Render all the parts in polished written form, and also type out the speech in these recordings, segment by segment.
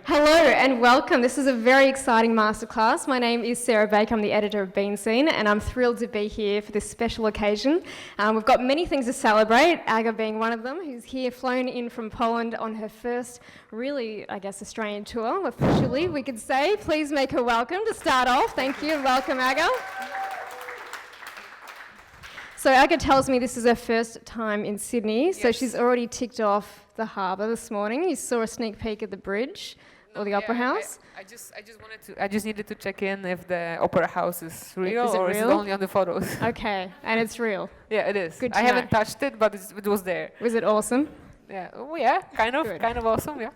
Hello and welcome. This is a very exciting masterclass. My name is Sarah Baker. I'm the editor of Bean Scene, and I'm thrilled to be here for this special occasion. We've got many things to celebrate, Aga being one of them, who's here flown in from Poland on her first really, I guess, Australian tour, officially, we could say. Please make her welcome to start off. Thank you and welcome, Aga. So Aga tells me this is her first time in Sydney, so she's already ticked off the harbour this morning. You saw a sneak peek at the bridge. Or the Opera House? I just needed to check in if the Opera House is real or is it only on the photos. Okay, and it's real. Yeah, it is. Good to I know. haven't touched it, but it was there. Was it awesome? Yeah, oh, yeah, kind of awesome, yeah.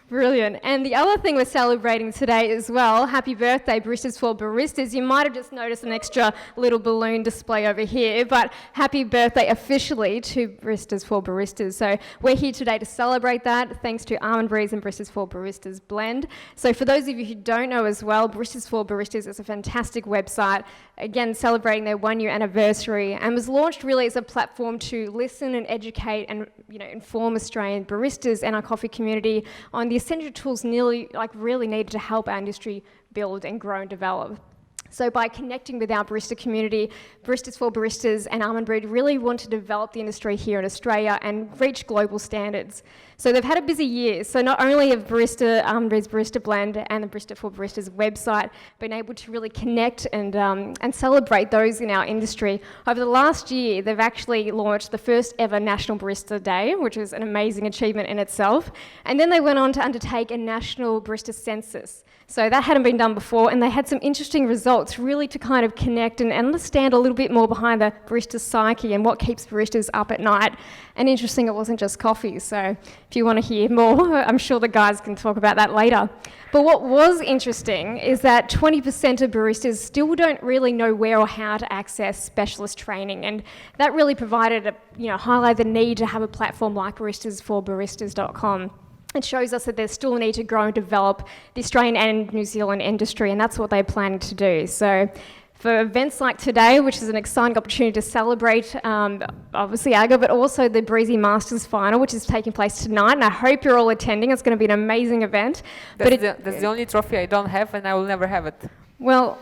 Brilliant. And the other thing we're celebrating today as well, happy birthday, Baristas for Baristas. You might have just noticed an extra little balloon display over here, but happy birthday officially to Baristas for Baristas. So we're here today to celebrate that, thanks to Almond Breeze and Baristas for Baristas blend. So for those of you who don't know as well, Baristas for Baristas is a fantastic website, again, celebrating their 1 year anniversary, and was launched really as a platform to listen and educate and inform Australian baristas and our coffee community on the essential tools really needed to help our industry build and grow and develop. So by connecting with our barista community, Baristas for Baristas and Almond Breed really want to develop the industry here in Australia and reach global standards. So they've had a busy year. So not only have Almond Breed's Barista Blend and the Barista for Baristas website been able to really connect and celebrate those in our industry, over the last year they've actually launched the first ever National Barista Day, which was an amazing achievement in itself. And then they went on to undertake a national barista census. So that hadn't been done before, and they had some interesting results really to kind of connect and understand a little bit more behind the barista psyche and what keeps baristas up at night. And interesting, it wasn't just coffee, so if you want to hear more, I'm sure the guys can talk about that later. But what was interesting is that 20% of baristas still don't really know where or how to access specialist training, and that really provided highlight the need to have a platform like baristasforbaristas.com. It shows us that there's still a need to grow and develop the Australian and New Zealand industry, and that's what they're planning to do. So for events like today, which is an exciting opportunity to celebrate, obviously Aga, but also the Breezy Masters final, which is taking place tonight, and I hope you're all attending. It's going to be an amazing event. That's the only trophy I don't have, and I will never have it. Well,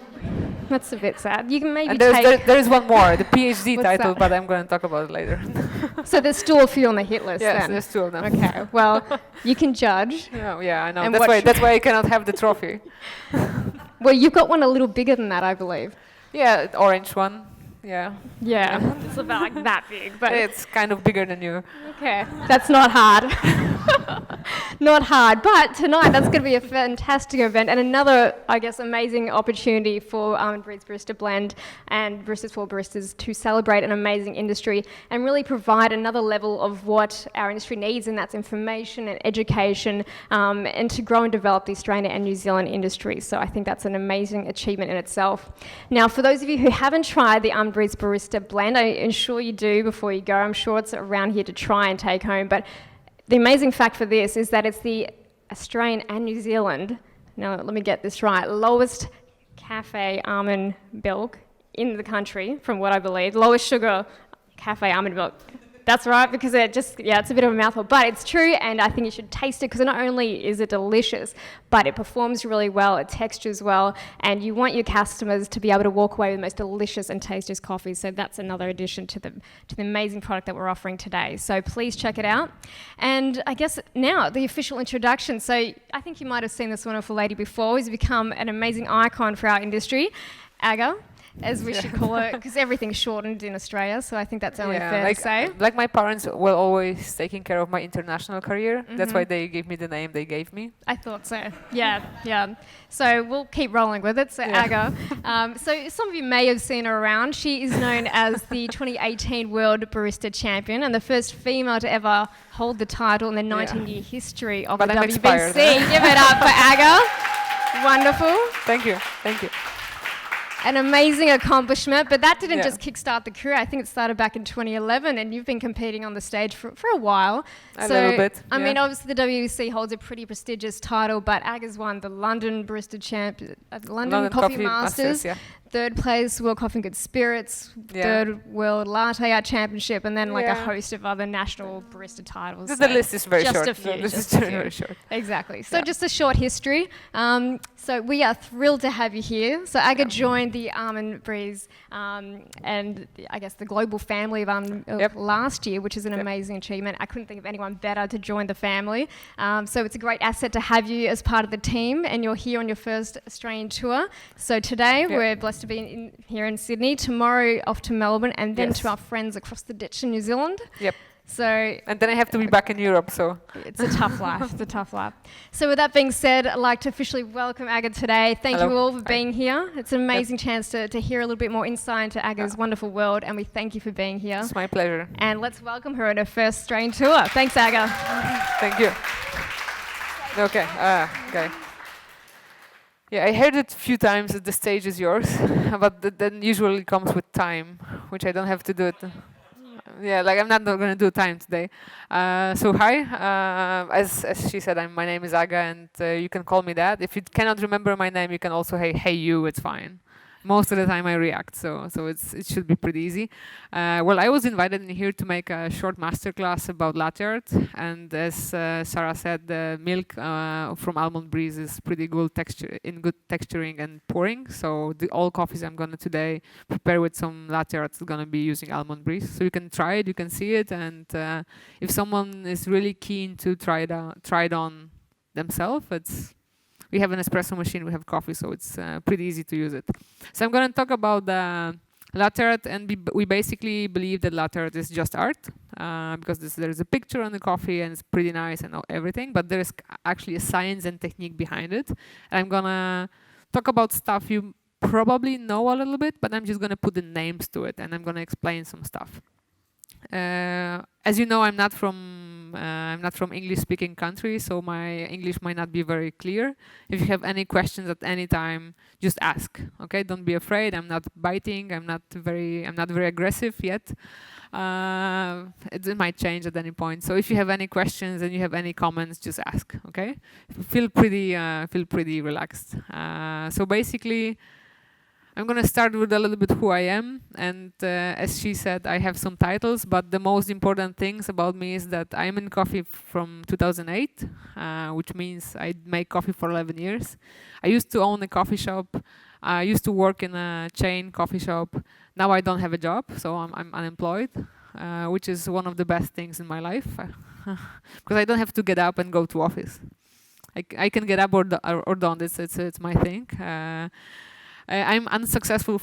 that's a bit sad. You can maybe and there is one more, the PhD title, that? But I'm going to talk about it later. So there's still a few on the hit list yes, then? there's two of them. Okay, well, you can judge. Yeah, I know. That's why I cannot have the trophy. Well, you've got one a little bigger than that, I believe. Yeah, orange one. Yeah. It's about like that big, but it's kind of bigger than you. Okay, that's not hard. Not hard, but tonight that's going to be a fantastic event and another, I guess, amazing opportunity for Almond Breed's Barista Blend and Baristas for Baristas to celebrate an amazing industry and really provide another level of what our industry needs, and that's information and education, and to grow and develop the Australian and New Zealand industry. So I think that's an amazing achievement in itself. Now, for those of you who haven't tried the Almond Breed's Barista Blend, I ensure you do before you go. I'm sure it's around here to try and take home, but the amazing fact for this is that it's the Australian and New Zealand, now let me get this right, lowest cafe almond milk in the country, from what I believe, lowest sugar cafe almond milk. That's right, because it's a bit of a mouthful, but it's true, and I think you should taste it, because not only is it delicious, but it performs really well, it textures well, and you want your customers to be able to walk away with the most delicious and tastiest coffee. So that's another addition to the amazing product that we're offering today. So please check it out. And I guess now, the official introduction. So I think you might have seen this wonderful lady before, who's become an amazing icon for our industry, Aga, as we should call it, because everything's shortened in Australia, so I think that's only fair to say. Like my parents were always taking care of my international career. That's why they gave me the name they gave me. I thought so. Yeah. So we'll keep rolling with it. So Aga. So some of you may have seen her around. She is known as the 2018 World Barista Champion and the first female to ever hold the title in the 19-year history of the WBC. Inspired. Give it up for Aga. Wonderful. Thank you. an amazing accomplishment, but that didn't Yeah. just kickstart the career. I think it started back in 2011, and you've been competing on the stage for a while. A little bit, I yeah. mean, obviously the WBC holds a pretty prestigious title, but Aga's won the London Barista Champ, London Coffee Masters, yeah. third place World Coffee and Good Spirits, Yeah. third World Latte Art Championship, and then like a Yeah. host of other national barista titles. The So list is very just short. a few, The list just is a few. very short. Exactly. So Yeah. just a short history. So we are thrilled to have you here. So Aga joined the Almond Breeze and I guess the global family of Almond Milk last year, which is an amazing achievement. I couldn't think of anyone better to join the family. So it's a great asset to have you as part of the team, and you're here on your first Australian tour. So today we're blessed to be here in Sydney. Tomorrow off to Melbourne, and then to our friends across the ditch in New Zealand. Yep. So And then I have to be back in Europe, so. it's a tough life. It's a tough life. So with that being said, I'd like to officially welcome Aga today. Thank you all for being here. It's an amazing chance to hear a little bit more insight into Aga's wonderful world, and we thank you for being here. It's my pleasure. And let's welcome her on her first Australian tour. Thanks, Aga. Thank you. Okay. Okay. Yeah, I heard it a few times that the stage is yours, but then usually comes with time, which I don't have to do it. Yeah, like I'm not going to do time today. So hi, as she said, my name is Aga, and you can call me that. If you cannot remember my name, you can also hey you. It's fine. Most of the time I react, so it should be pretty easy. Well, I was invited in here to make a short masterclass about latte art, and as Sarah said, the milk from Almond Breeze is pretty good good texturing and pouring. So all coffees I'm gonna today prepare with some latte art is gonna be using Almond Breeze. So you can try it, you can see it, and if someone is really keen to try it on themselves, we have an espresso machine, we have coffee, so it's pretty easy to use it. So I'm going to talk about latte art, and we basically believe that latte art is just art, because there's a picture on the coffee and it's pretty nice and everything, but there's actually a science and technique behind it. And I'm going to talk about stuff you probably know a little bit, but I'm just going to put the names to it, and I'm going to explain some stuff. As you know, I'm not from English-speaking country, so my English might not be very clear. If you have any questions at any time, just ask. Okay, don't be afraid. I'm not biting. I'm not very aggressive yet. It might change at any point. So if you have any questions and you have any comments, just ask. Okay, feel pretty relaxed. So basically, I'm going to start with a little bit who I am, and as she said, I have some titles, but the most important things about me is that I'm in coffee from 2008, which means I make coffee for 11 years. I used to own a coffee shop. I used to work in a chain coffee shop. Now I don't have a job, so I'm unemployed, which is one of the best things in my life, because I don't have to get up and go to office. I can get up or don't. It's my thing. I'm unsuccessful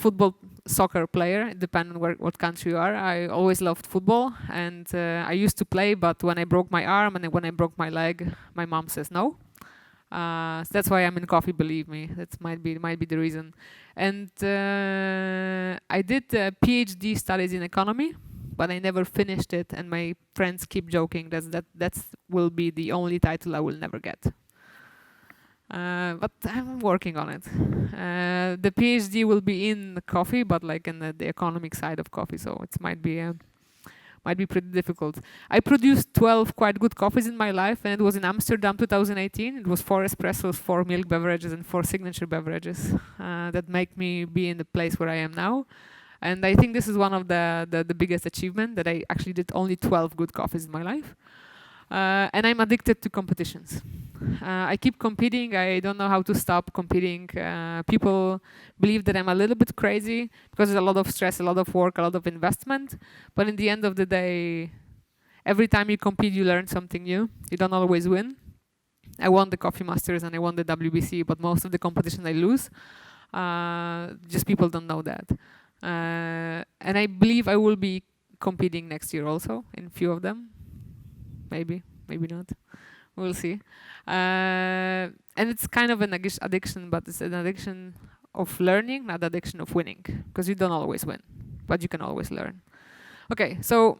soccer player, depending on what country you are. I always loved football, and I used to play, but when I broke my arm and when I broke my leg, my mom says no. So that's why I'm in coffee, believe me. That might be the reason. And I did PhD studies in economy, but I never finished it, and my friends keep joking that will be the only title I will never get. But I'm working on it. The PhD will be in coffee, but like in the economic side of coffee, so it might be pretty difficult. I produced 12 quite good coffees in my life, and it was in Amsterdam 2018. It was 4 espressos, 4 milk beverages, and 4 signature beverages that make me be in the place where I am now. And I think this is one of the biggest achievement, that I actually did only 12 good coffees in my life. And I'm addicted to competitions. I keep competing. I don't know how to stop competing. People believe that I'm a little bit crazy because there's a lot of stress, a lot of work, a lot of investment. But in the end of the day, every time you compete, you learn something new. You don't always win. I won the Coffee Masters and I won the WBC, but most of the competition I lose. Just people don't know that. And I believe I will be competing next year also in a few of them. Maybe not. We'll see. And it's kind of an addiction, but it's an addiction of learning, not addiction of winning, because you don't always win, but you can always learn. Okay, so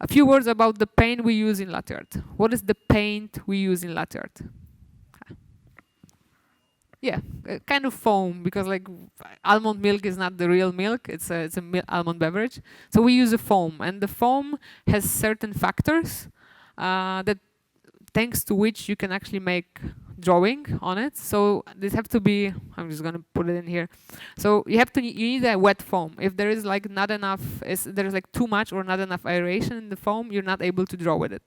a few words about the paint we use in latte art. What is the paint we use in latte art? yeah, kind of foam, because like almond milk is not the real milk, it's a almond beverage. So we use a foam, and the foam has certain factors that thanks to which you can actually make drawing on it. So this have to be, I'm just gonna put it in here. So you need a wet foam. If there is like not enough, there is like too much or not enough aeration in the foam, you're not able to draw with it.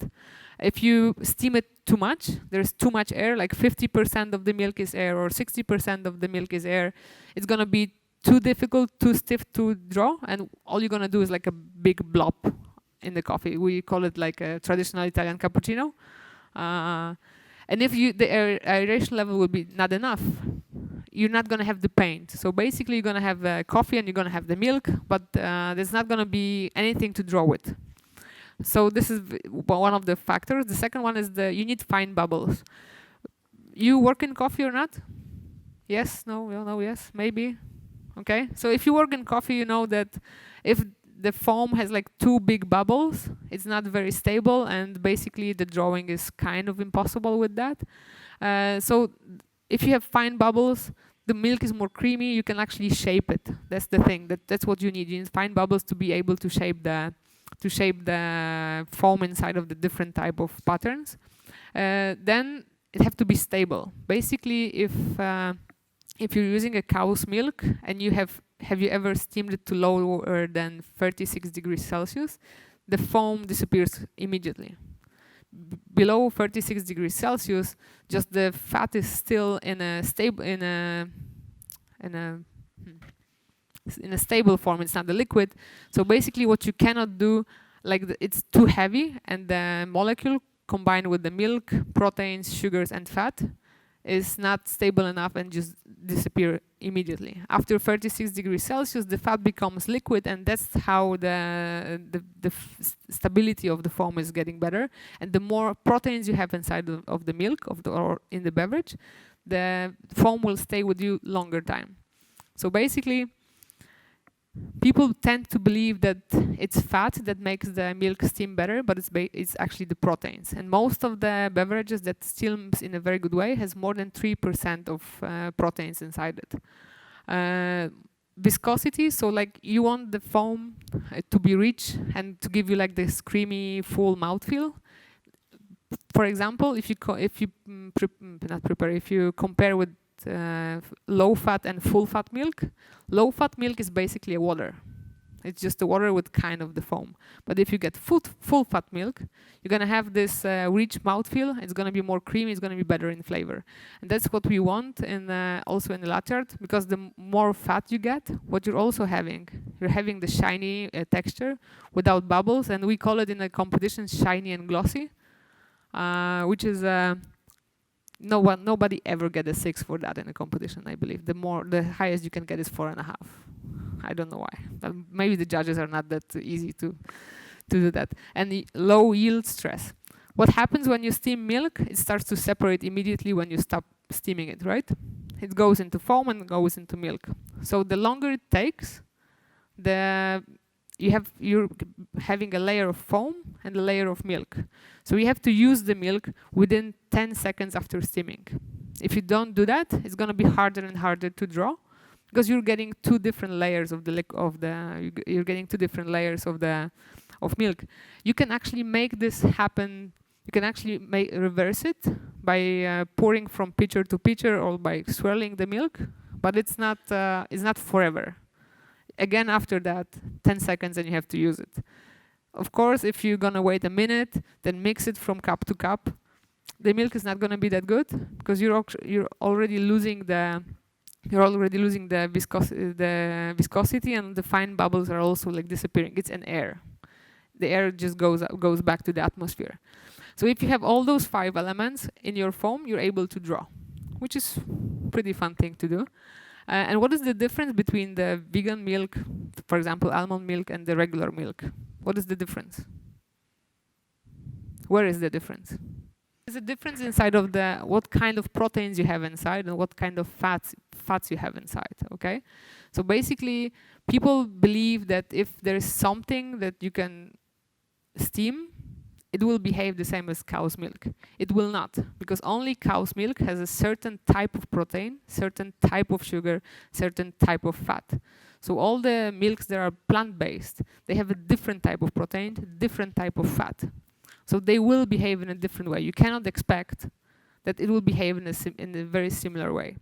If you steam it too much, there's too much air, like 50% of the milk is air or 60% of the milk is air, it's gonna be too difficult, too stiff to draw, and all you're gonna do is like a big blob in the coffee. We call it like a traditional Italian cappuccino. And if the aeration level will be not enough, you're not going to have the paint. So basically you're going to have coffee and you're going to have the milk, but there's not going to be anything to draw with. So this is one of the factors. The second one is you need fine bubbles. You work in coffee or not? Yes, no, yes, maybe. Okay, so if you work in coffee, you know that if the foam has like two big bubbles, it's not very stable, and basically the drawing is kind of impossible with that. So if you have fine bubbles, the milk is more creamy, you can actually shape it. That's the thing, that's what you need. You need fine bubbles to be able to shape the foam inside of the different type of patterns. Then it have to be stable. Basically, if you're using a cow's milk and have you ever steamed it to lower than 36 degrees Celsius, the foam disappears immediately. Below 36 degrees Celsius, just the fat is still in a stable form. It's not the liquid. So basically, what you cannot do, it's too heavy, and the molecule combined with the milk, proteins, sugars, and fat is not stable enough and just disappear immediately. After 36 degrees Celsius, the fat becomes liquid, and that's how the stability of the foam is getting better. And the more proteins you have inside of the milk or in the beverage, the foam will stay with you longer time. So basically, people tend to believe that it's fat that makes the milk steam better, but it's actually the proteins. And most of the beverages that steams in a very good way has more than 3% of proteins inside it. Viscosity, so like you want the foam to be rich and to give you like this creamy, full mouthfeel. For example, if you compare with low fat and full fat milk. Low fat milk is basically a water. It's just a water with kind of the foam. But if you get full fat milk, you're gonna have this rich mouthfeel. It's gonna be more creamy. It's gonna be better in flavor, and that's what we want. Also in the latte art, because the more fat you get, what you're also having, you're having the shiny texture without bubbles, and we call it in the competition shiny and glossy, which is. Nobody ever get a 6 for that in a competition, I believe. The highest you can get is 4.5. I don't know why. Maybe the judges are not that easy to do that. And the low yield stress. What happens when you steam milk? It starts to separate immediately when you stop steaming it, right? It goes into foam and goes into milk. So the longer it takes, you're having a layer of foam and a layer of milk. So you have to use the milk within 10 seconds after steaming. If you don't do that, it's going to be harder and harder to draw, because you're getting two different layers of you're getting two different layers of milk. You can actually make this happen. You can actually reverse it by pouring from pitcher to pitcher or by swirling the milk, but it's not forever. Again, after that, 10 seconds and you have to use it. Of course, if you're gonna wait a minute, then mix it from cup to cup, the milk is not gonna be that good, because you're already losing the viscosity, and the fine bubbles are also like disappearing. It's an air. The air just goes back to the atmosphere. So if you have all those 5 elements in your foam, you're able to draw, which is pretty fun thing to do. And what is the difference between the vegan milk, for example, almond milk, and the regular milk? What is the difference? Where is the difference? There's a difference inside of what kind of proteins you have inside and what kind of fats you have inside, okay? So basically, people believe that if there is something that you can steam, it will behave the same as cow's milk. It will not, because only cow's milk has a certain type of protein, certain type of sugar, certain type of fat. So all the milks that are plant-based, they have a different type of protein, different type of fat. So they will behave in a different way. You cannot expect that it will behave in a very similar way.